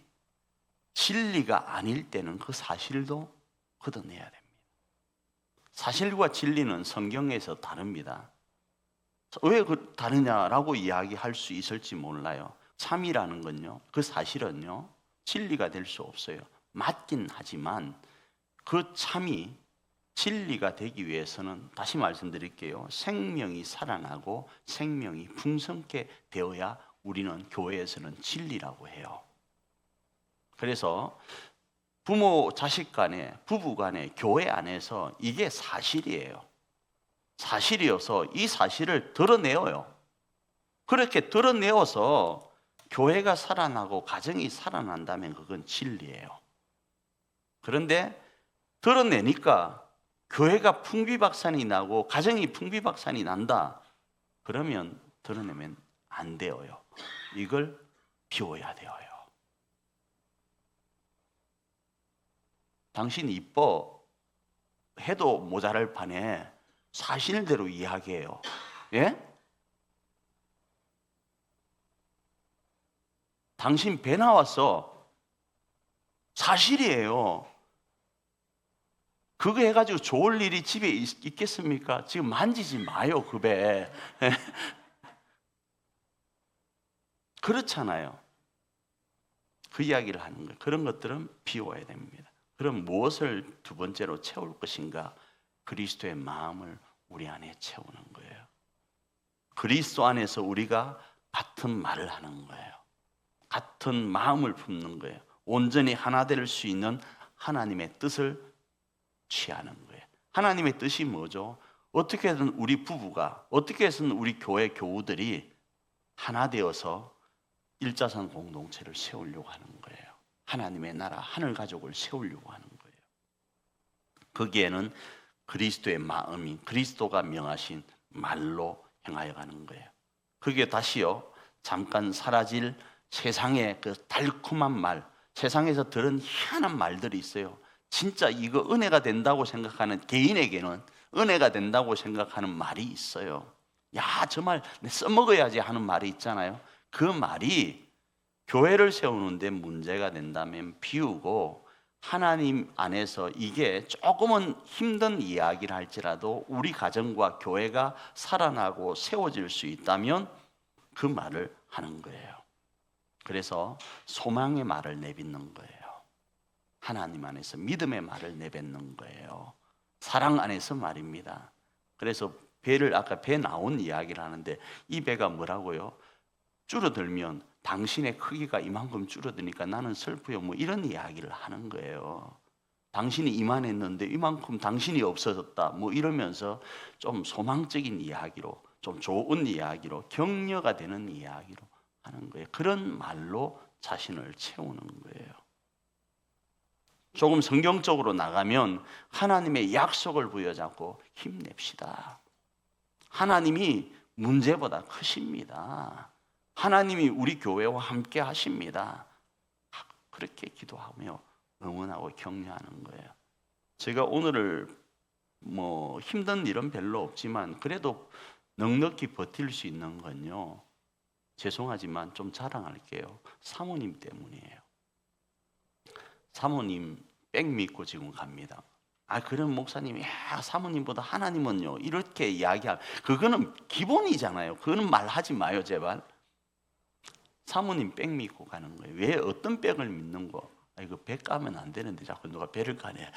진리가 아닐 때는 그 사실도 걷어내야 됩니다. 사실과 진리는 성경에서 다릅니다. 왜 다르냐라고 이야기할 수 있을지 몰라요. 참이라는 건요, 그 사실은요, 진리가 될 수 없어요. 맞긴 하지만 그 참이 진리가 되기 위해서는, 다시 말씀드릴게요, 생명이 살아나고 생명이 풍성케 되어야 우리는 교회에서는 진리라고 해요. 그래서 부모 자식 간에, 부부 간에, 교회 안에서 이게 사실이에요. 사실이어서 이 사실을 드러내어요. 그렇게 드러내어서 교회가 살아나고 가정이 살아난다면 그건 진리예요. 그런데 드러내니까 교회가 풍비박산이 나고 가정이 풍비박산이 난다, 그러면 드러내면 안 되어요. 이걸 비워야 되어요. 당신 이뻐 해도 모자랄 판에 사실대로 이야기해요. 예? 당신 배 나왔어. 사실이에요. 그거 해가지고 좋을 일이 집에 있겠습니까? 지금 만지지 마요, 그 배. 그렇잖아요. 그 이야기를 하는 거예요. 그런 것들은 비워야 됩니다. 그럼 무엇을 두 번째로 채울 것인가? 그리스도의 마음을 우리 안에 채우는 거예요. 그리스도 안에서 우리가 같은 말을 하는 거예요. 같은 마음을 품는 거예요. 온전히 하나 될 수 있는 하나님의 뜻을 취하는 거예요. 하나님의 뜻이 뭐죠? 어떻게든 우리 부부가, 어떻게 해서는 우리 교회 교우들이 하나 되어서 일자선 공동체를 세우려고 하는 거예요. 하나님의 나라, 하늘 가족을 세우려고 하는 거예요. 거기에는 그리스도의 마음이, 그리스도가 명하신 말로 행하여 가는 거예요. 그게 다시요, 잠깐 사라질 세상의 그 달콤한 말, 세상에서 들은 희한한 말들이 있어요. 진짜 이거 은혜가 된다고 생각하는, 개인에게는 은혜가 된다고 생각하는 말이 있어요. 야, 저 말 써먹어야지 하는 말이 있잖아요. 그 말이 교회를 세우는데 문제가 된다면 비우고, 하나님 안에서 이게 조금은 힘든 이야기를 할지라도 우리 가정과 교회가 살아나고 세워질 수 있다면 그 말을 하는 거예요. 그래서 소망의 말을 내뱉는 거예요. 하나님 안에서 믿음의 말을 내뱉는 거예요. 사랑 안에서 말입니다. 그래서 배를, 아까 배 나온 이야기를 하는데, 이 배가 뭐라고요? 줄어들면 당신의 크기가 이만큼 줄어드니까 나는 슬프요, 뭐 이런 이야기를 하는 거예요. 당신이 이만했는데 이만큼 당신이 없어졌다, 뭐 이러면서 좀 소망적인 이야기로, 좀 좋은 이야기로, 격려가 되는 이야기로 하는 거예요. 그런 말로 자신을 채우는 거예요. 조금 성경적으로 나가면 하나님의 약속을 부여잡고 힘냅시다. 하나님이 문제보다 크십니다. 하나님이 우리 교회와 함께 하십니다. 그렇게 기도하며 응원하고 격려하는 거예요. 제가 오늘을 뭐 힘든 일은 별로 없지만 그래도 넉넉히 버틸 수 있는 건요, 죄송하지만 좀 자랑할게요. 사모님 때문이에요. 사모님 백 믿고 지금 갑니다. 아, 그런 목사님이, 야, 사모님보다 하나님은요, 이렇게 이야기하면 그거는 기본이잖아요. 그거는 말하지 마요, 제발. 사모님 백 믿고 가는 거예요. 왜? 어떤 백을 믿는 거? 아, 이거 백 가면 안 되는데 자꾸 누가 배를 가네.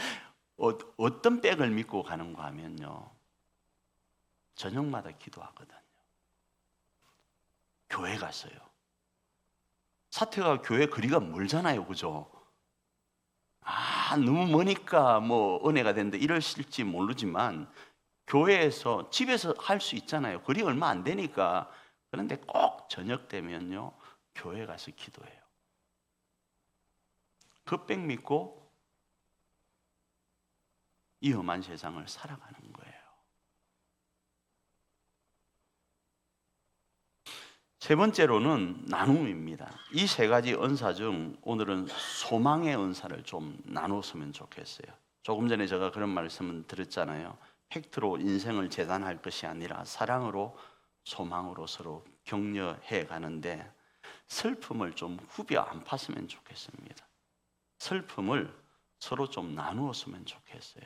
어떤 백을 믿고 가는 거 하면요, 저녁마다 기도하거든요. 교회 갔어요. 사태가 교회 거리가 멀잖아요, 그죠? 아, 너무 머니까 뭐 은혜가 된다 이러실지 모르지만, 교회에서, 집에서 할 수 있잖아요. 거리 얼마 안 되니까. 그런데 꼭 저녁 되면요, 교회 가서 기도해요. 그 백 믿고 이 험한 세상을 살아가는 거예요. 세 번째로는 나눔입니다. 이 세 가지 은사 중 오늘은 소망의 은사를 좀 나눴으면 좋겠어요. 조금 전에 제가 그런 말씀을 드렸잖아요. 팩트로 인생을 재단할 것이 아니라 사랑으로 소망으로 서로 격려해 가는데 슬픔을 좀 후벼 안 팠으면 좋겠습니다. 슬픔을 서로 좀 나누었으면 좋겠어요.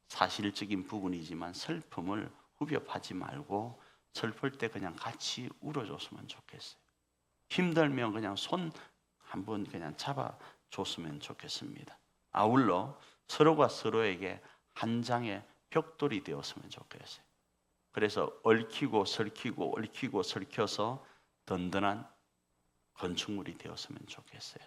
사실적인 부분이지만 슬픔을 후벼 파지 말고 슬플 때 그냥 같이 울어줬으면 좋겠어요. 힘들면 그냥 손 한번 그냥 잡아줬으면 좋겠습니다. 아울러 서로가 서로에게 한 장의 벽돌이 되었으면 좋겠어요. 그래서 얽히고 설키고 얽히고 설켜서 든든한 건축물이 되었으면 좋겠어요.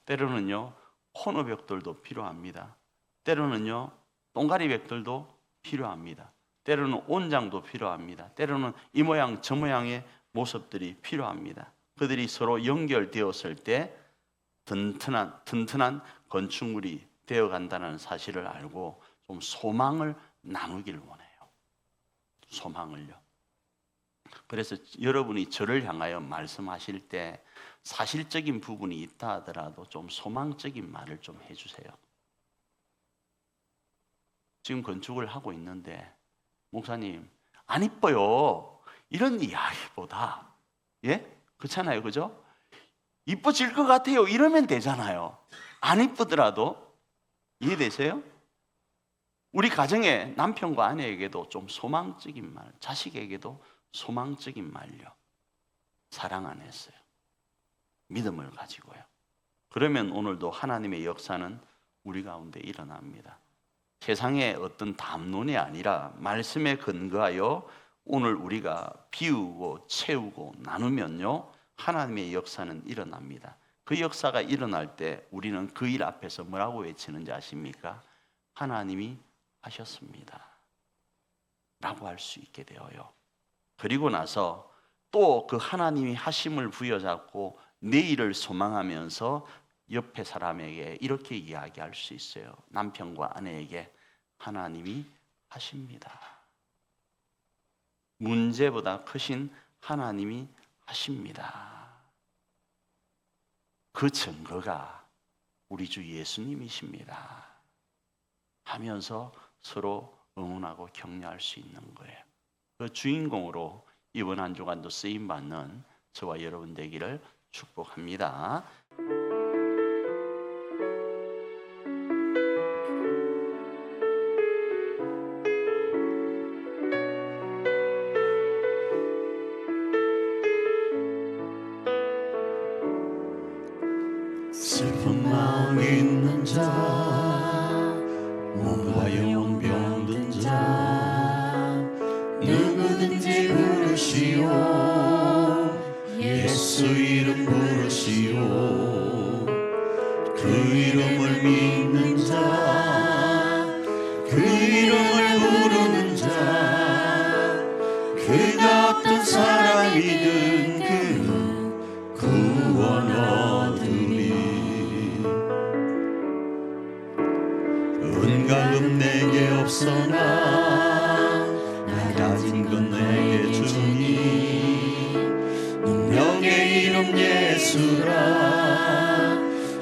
때로는요 코너 벽돌도 필요합니다. 때로는요 동가리 벽돌도 필요합니다. 때로는 온장도 필요합니다. 때로는 이 모양 저 모양의 모습들이 필요합니다. 그들이 서로 연결되었을 때 튼튼한 건축물이 되어간다는 사실을 알고 좀 소망을 나누길 원해요. 소망을요. 그래서 여러분이 저를 향하여 말씀하실 때 사실적인 부분이 있다 하더라도 좀 소망적인 말을 좀 해주세요. 지금 건축을 하고 있는데 목사님 안 이뻐요 이런 이야기보다 그렇잖아요, 그죠? 이뻐질 것 같아요 이러면 되잖아요. 안 이쁘더라도 이해되세요? 우리 가정의 남편과 아내에게도 좀 소망적인 말, 자식에게도 소망적인 말요. 사랑 안에서요. 믿음을 가지고요. 그러면 오늘도 하나님의 역사는 우리 가운데 일어납니다. 세상의 어떤 담론이 아니라 말씀에 근거하여 오늘 우리가 비우고 채우고 나누면요 하나님의 역사는 일어납니다. 그 역사가 일어날 때 우리는 그 일 앞에서 뭐라고 외치는지 아십니까? 하나님이 하셨습니다 라고 할 수 있게 되어요. 그리고 나서 또 그 하나님이 하심을 부여잡고 내일을 소망하면서 옆에 사람에게 이렇게 이야기할 수 있어요. 남편과 아내에게 하나님이 하십니다. 문제보다 크신 하나님이 하십니다. 그 증거가 우리 주 예수님이십니다 하면서 서로 응원하고 격려할 수 있는 거예요. 그 주인공으로 이번 한 주간도 쓰임받는 저와 여러분 되기를 축복합니다. 슬픈 마음 있는 자, 몸과 영혼 병든 자, 누구든지 부르시오. 예수 이름 부르시오. 그 이름을 믿는 자, 그 이름을 부르는 자, 그가 어떤 사람이든 그는 구원 얻으리. 은과 금 내게 없으나 나 가진 건 내게 주니 능력의 이름 예수라.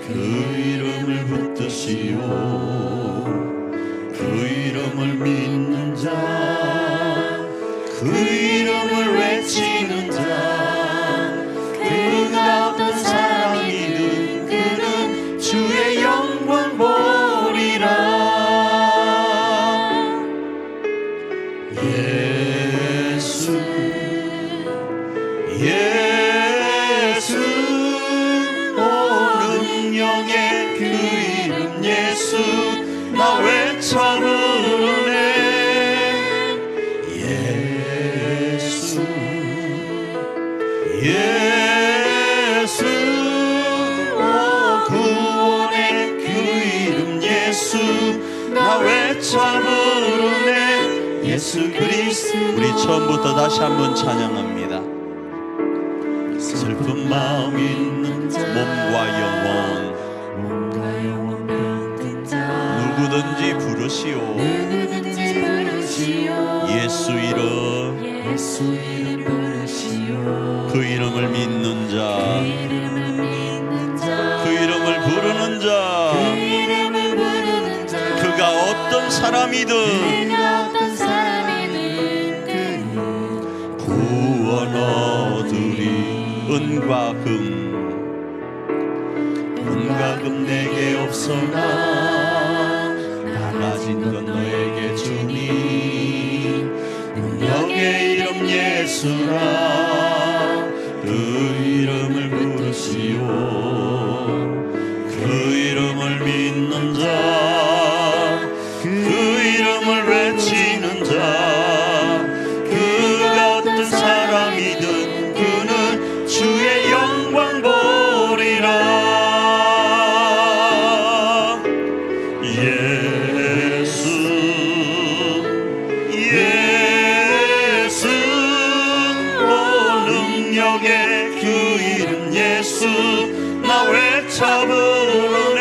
그 이름을 붙드시오. 그 이름을 믿는 자, 그 이름을 외치는 자, 그가 어떤 사람이든 그는 주의 영광 보리라. 예수 예수 오 능력의 그 이름 예수 나 외쳐 부르네. 예수 예수 오 구원의 그 이름 예수 나 외쳐 부르네. 예수 그리스도. 우리 처음부터 다시 한번 찬양합니다. 슬픈 마음 있는 자, 몸과 영혼 병든 자, 누구든지 부르시오. 예수 이름 부르시오. 그 이름을 믿는 자, 그 이름을 부르는 자, 사람이든 어떤 사람이든 그는 구원 얻으리. 은과 금 내게 없으나 나 가진 건 너에게 주니. 능력의 이름 예수라 그 이름을 부르시오. 그 이름을 믿는 자, 그 이름을 외치는 자, 그가 어떤 사람이든 그는 주의 영광 보리라. 예수 오 능력의 그 이름 예수 나 외쳐 부르네.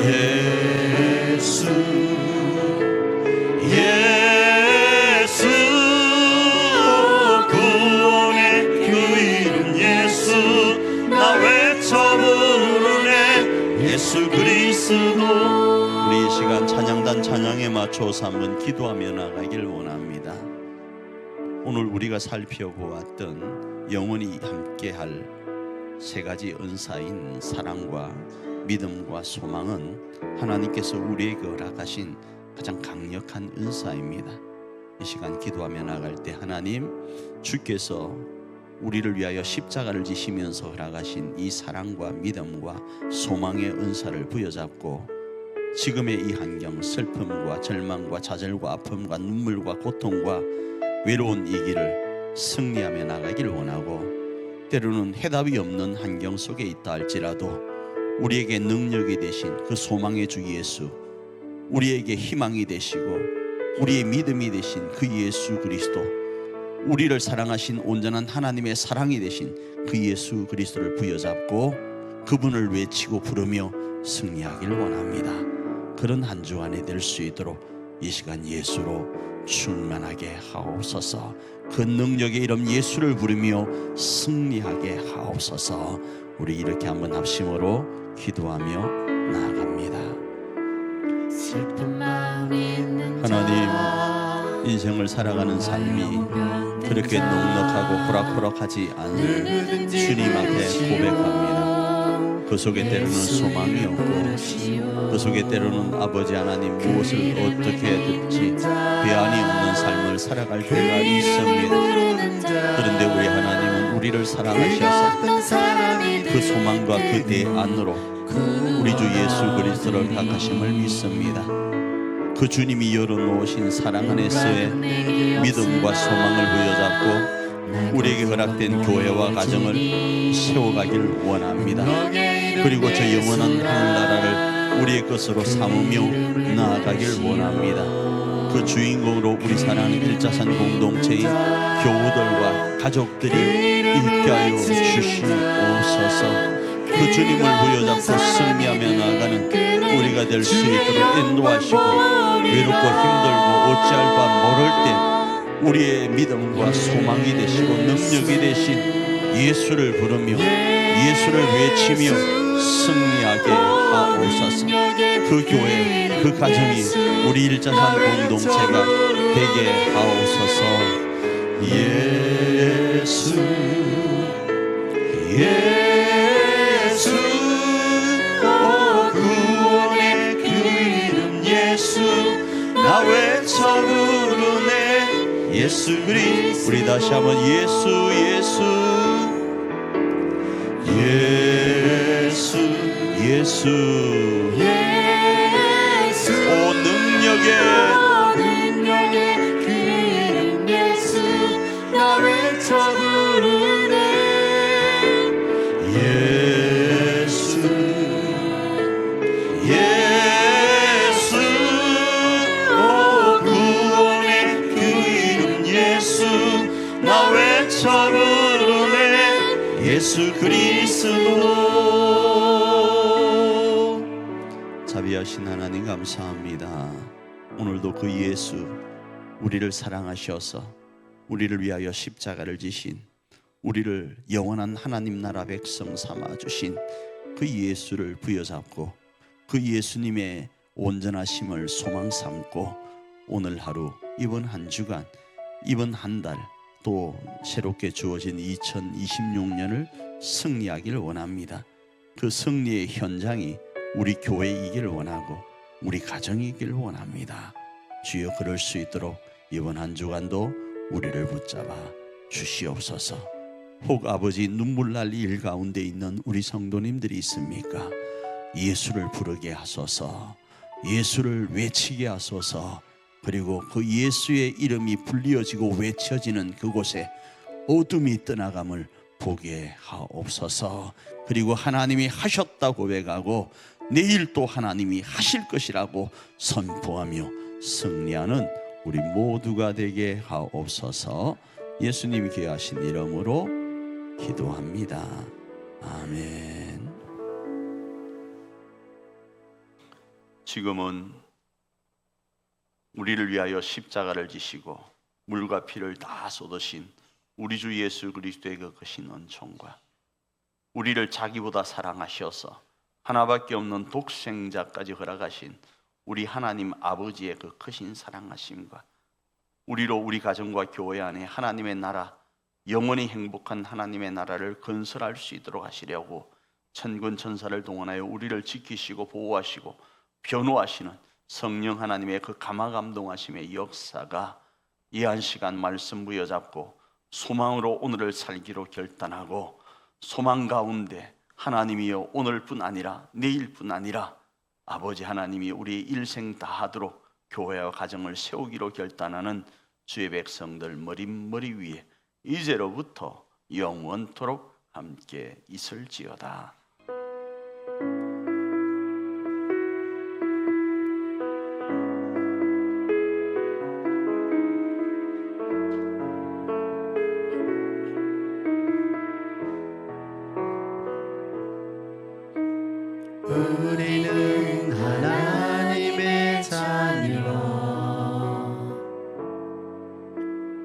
예수 구원의 그 이름 예수 나 외쳐 부르네. 예수 그리스도. 우리 이 시간 찬양단 찬양에 맞춰서 한번 기도하며 나가길 원합니다. 오늘 우리가 살펴보았던 영원히 함께할 세 가지 은사인 사랑과 믿음과 소망은 하나님께서 우리에게 허락하신 가장 강력한 은사입니다. 이 시간 기도하며 나갈 때 하나님 주께서 우리를 위하여 십자가를 지시면서 허락하신 이 사랑과 믿음과 소망의 은사를 부여잡고 지금의 이 환경, 슬픔과 절망과 좌절과 아픔과 눈물과 고통과 외로운 이 길을 승리하며 나가길 원하고, 때로는 해답이 없는 환경 속에 있다 할지라도 우리에게 능력이 되신 그 소망의 주 예수, 우리에게 희망이 되시고 우리의 믿음이 되신 그 예수 그리스도, 우리를 사랑하신 온전한 하나님의 사랑이 되신 그 예수 그리스도를 부여잡고 그분을 외치고 부르며 승리하길 원합니다. 그런 한 주간이 될 수 있도록 이 시간 예수로 충만하게 하옵소서. 그 능력의 이름 예수를 부르며 승리하게 하옵소서. 우리 이렇게 한번 합심으로 기도하며 나아갑니다. 슬픈 마음 있는 하나님, 인생을 살아가는 삶이 그렇게 넉넉하고 호락호락하지 않은 주님 앞에 고백합니다. 그 속에 때로는 소망이 없고 그 속에 때로는 아버지 하나님 무엇을 어떻게 해야 될지 대안이 없는 삶을 살아갈 때가 있습니다. 그런데 우리 하나님은 우리를 사랑하셔서 그 소망과 그 대안으로 우리 주 예수 그리스도를 택하심을 믿습니다. 그 주님이 열어놓으신 사랑 안에서의 믿음과 소망을 부여잡고 우리에게 허락된 교회와 가정을 세워가길 원합니다. 그리고 저 영원한 하늘나라를 우리의 것으로 삼으며 나아가길 원합니다. 그 주인공으로 우리 사랑하는 일자산 공동체의 교우들과 가족들이 있게 하여 주시옵소서. 그 주님을 부여잡고 승리하며 나아가는 우리가 될 수 있도록 인도하시고, 외롭고 힘들고 어찌할 바 모를 때 우리의 믿음과 소망이 되시고 능력이 되신 예수를 부르며 예수를 외치며 승리하게 하옵소서. 그 교회, 그 가정이 우리 일자산 공동체가 되게 하옵소서. 예수 오 구원의 그 이름 예수 나 외쳐 부르네. 예수 그리스도. 우리 다시 한번 예수 오 능력의 그 이름 예수 나 외쳐 부르네. 예수 오 구원의 그 이름 예수 나 외쳐 부르네. 예수 그리스도. 자비하신 하나님 감사합니다. 오늘도 그 예수, 우리를 사랑하셔서 우리를 위하여 십자가를 지신, 우리를 영원한 하나님 나라 백성 삼아 주신 그 예수를 부여잡고 그 예수님의 온전하심을 소망 삼고 오늘 하루, 이번 한 주간, 이번 한 달, 또 새롭게 주어진 2026년을 승리하기를 원합니다. 그 승리의 현장이 우리 교회이기를 원하고 우리 가정이기를 원합니다. 주여, 그럴 수 있도록 이번 한 주간도 우리를 붙잡아 주시옵소서. 혹 아버지 눈물 날 일 가운데 있는 우리 성도님들이 있습니까? 예수를 부르게 하소서. 예수를 외치게 하소서. 그리고 그 예수의 이름이 불리어지고 외쳐지는 그곳에 어둠이 떠나감을 보게 하옵소서. 그리고 하나님이 하셨다 고백하고 내일 또 하나님이 하실 것이라고 선포하며 승리하는 우리 모두가 되게 하옵소서. 예수님이 귀하신 이름으로 기도합니다. 아멘. 지금은 우리를 위하여 십자가를 지시고 물과 피를 다 쏟으신 우리 주 예수 그리스도의 그 크신 은총과 우리를 자기보다 사랑하셔서 하나밖에 없는 독생자까지 허락하신 우리 하나님 아버지의 그 크신 사랑하심과 우리로 우리 가정과 교회 안에 하나님의 나라, 영원히 행복한 하나님의 나라를 건설할 수 있도록 하시려고 천군 천사를 동원하여 우리를 지키시고 보호하시고 변호하시는 성령 하나님의 그 감화감동하심의 역사가 이 한 시간 말씀 부여잡고 소망으로 오늘을 살기로 결단하고 소망 가운데 하나님이여 오늘뿐 아니라 내일뿐 아니라 아버지 하나님이 우리 일생 다하도록 교회와 가정을 세우기로 결단하는 주의 백성들 머리 위에 이제로부터 영원토록 함께 있을지어다. 우리는 하나님의 자녀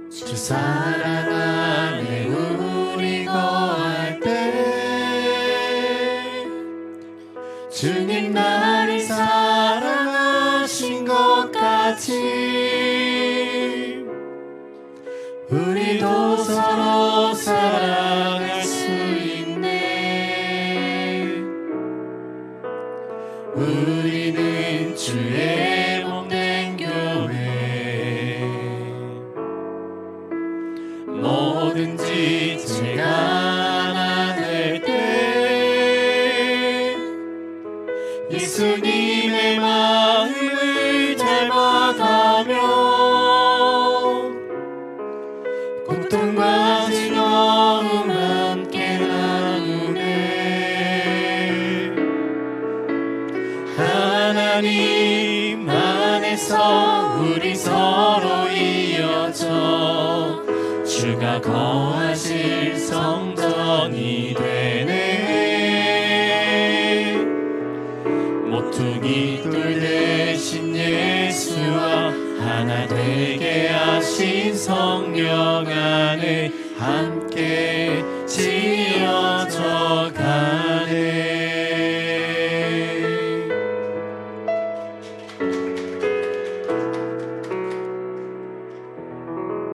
주 사랑 안에 우리 거할 때 주님 나를 사랑하신 것 같이 우리도 서로 사랑할 수 있네. 우리는 주의 몸된 교회 뭐든지 제가 하나 될 때 예수님의 마음을 닮아가며 고통과 즐거움 함께 나누네. 하나님 안에서 우리 서로 이어져 주가 거하실 성전이 되네. 모퉁이 돌 대신 예수와 하나 되게 하신 성령 안에 함께 지어져 가